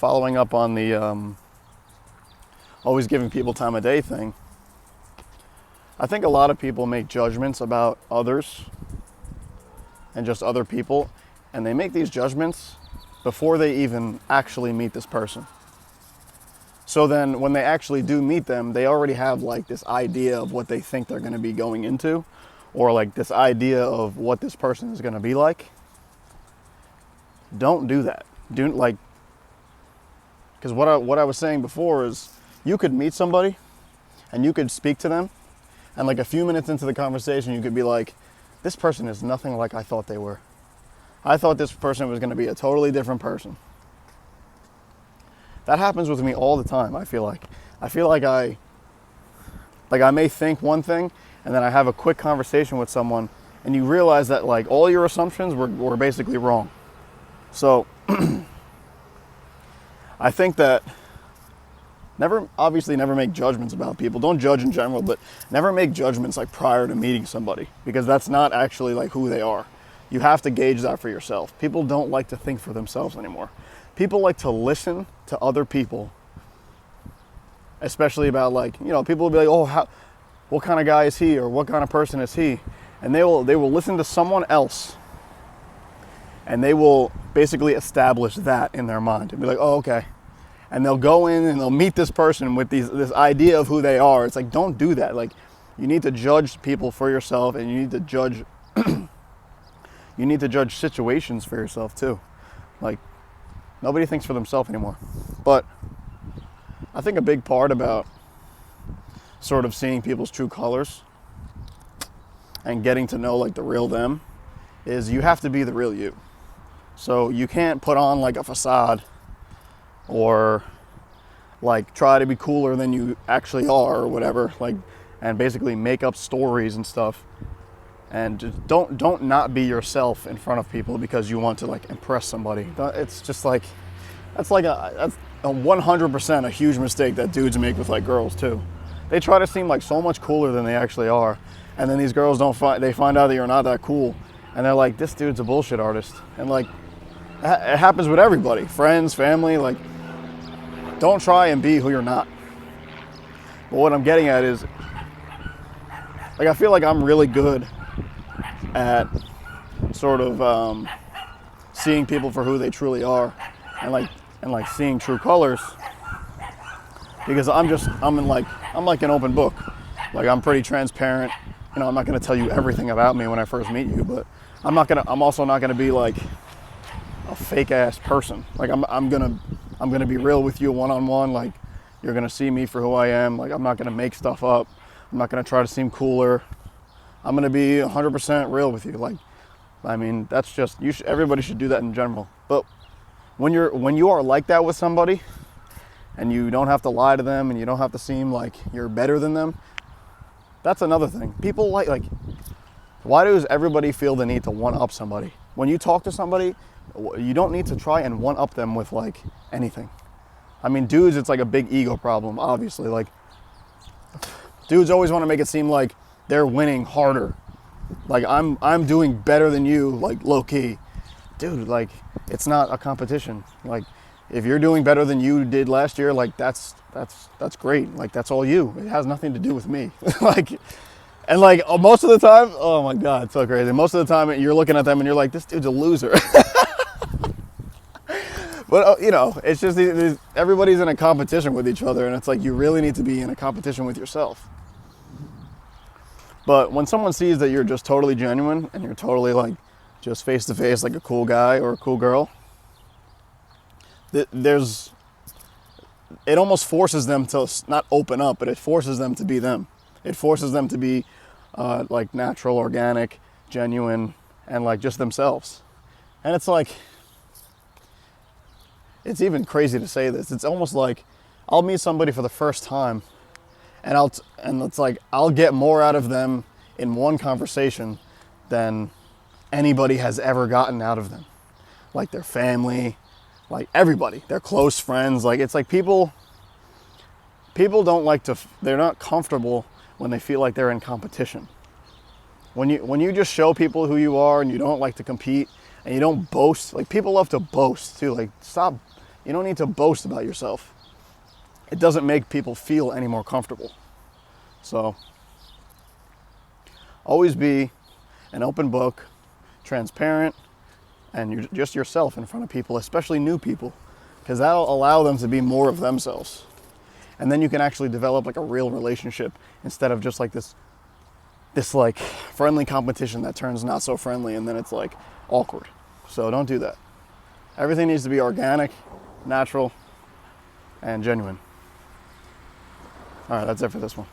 following up on the always giving people time of day thing, I think a lot of people make judgments about others and just other people, and they make these judgments before they even actually meet this person. So then when they actually do meet them, they already have like this idea of what they think they're going to be going into, or like this idea of what this person is going to be like. Don't do that. Because what I was saying before is, you could meet somebody and you could speak to them, and like a few minutes into the conversation, you could be like, this person is nothing like I thought they were. I thought this person was going to be a totally different person. That happens with me all the time, I feel like. I feel like I may think one thing, and then I have a quick conversation with someone, and you realize that like all your assumptions were basically wrong. So I think that never make judgments about people. Don't judge in general, but never make judgments like prior to meeting somebody, because that's not actually like who they are. You have to gauge that for yourself. People don't like to think for themselves anymore. People like to listen to other people, especially about like, people will be like, oh, what kind of guy is he, or what kind of person is he? And they will listen to someone else, and they will basically establish that in their mind and be like, oh, okay. And they'll go in and they'll meet this person with this idea of who they are. It's like, don't do that. Like, you need to judge people for yourself, and you need to judge situations for yourself too. Like, nobody thinks for themselves anymore. But I think a big part about sort of seeing people's true colors and getting to know like the real them is you have to be the real you. So you can't put on like a facade or like try to be cooler than you actually are or whatever, like, and basically make up stories and stuff. And just don't not be yourself in front of people because you want to like impress somebody. It's just like, that's a 100% a huge mistake that dudes make with like girls too. They try to seem like so much cooler than they actually are, and then these girls they find out that you're not that cool, and they're like, this dude's a bullshit artist. And like, it happens with everybody, friends, family. Like, don't try and be who you're not. But what I'm getting at is, like, I feel like I'm really good at sort of seeing people for who they truly are, and like seeing true colors, because I'm like an open book. Like, I'm pretty transparent. I'm not going to tell you everything about me when I first meet you, but I'm also not going to be like a fake ass person. Like, I'm going to be real with you one-on-one. Like, you're going to see me for who I am. Like, I'm not going to make stuff up. I'm not going to try to seem cooler. I'm going to be 100% real with you. Like, I mean, that's just, everybody should do that in general. But when you are like that with somebody, and you don't have to lie to them, and you don't have to seem like you're better than them, that's another thing. People like, why does everybody feel the need to one-up somebody? When you talk to somebody, you don't need to try and one-up them with like anything. I mean, dudes, it's like a big ego problem, obviously. Like, dudes always want to make it seem like they're winning harder. Like, I'm doing better than you, like, low key. Dude, like, it's not a competition. Like, if you're doing better than you did last year, like, that's great. Like, that's all you. It has nothing to do with me. Like, and like, most of the time, oh my God, it's so crazy. Most of the time you're looking at them and you're like, this dude's a loser. But, it's just, everybody's in a competition with each other, and it's like, you really need to be in a competition with yourself. But when someone sees that you're just totally genuine, and you're totally like, just face to face like a cool guy or a cool girl, it almost forces them to not open up, but it forces them to be them. It forces them to be like natural, organic, genuine, and like just themselves. And it's like, it's even crazy to say this. It's almost like I'll meet somebody for the first time, and it's like I'll get more out of them in one conversation than anybody has ever gotten out of them. Like their family, like everybody, their close friends. Like, it's like people don't like to, they're not comfortable when they feel like they're in competition. When you just show people who you are, and you don't like to compete, and you don't boast. Like, people love to boast too. Like, stop You don't need to boast about yourself. It doesn't make people feel any more comfortable. So always be an open book, transparent, and you're just yourself in front of people, especially new people, because that'll allow them to be more of themselves. And then you can actually develop like a real relationship instead of just like this like friendly competition that turns not so friendly and then it's like awkward. So don't do that. Everything needs to be organic, natural, and genuine. All right, that's it for this one.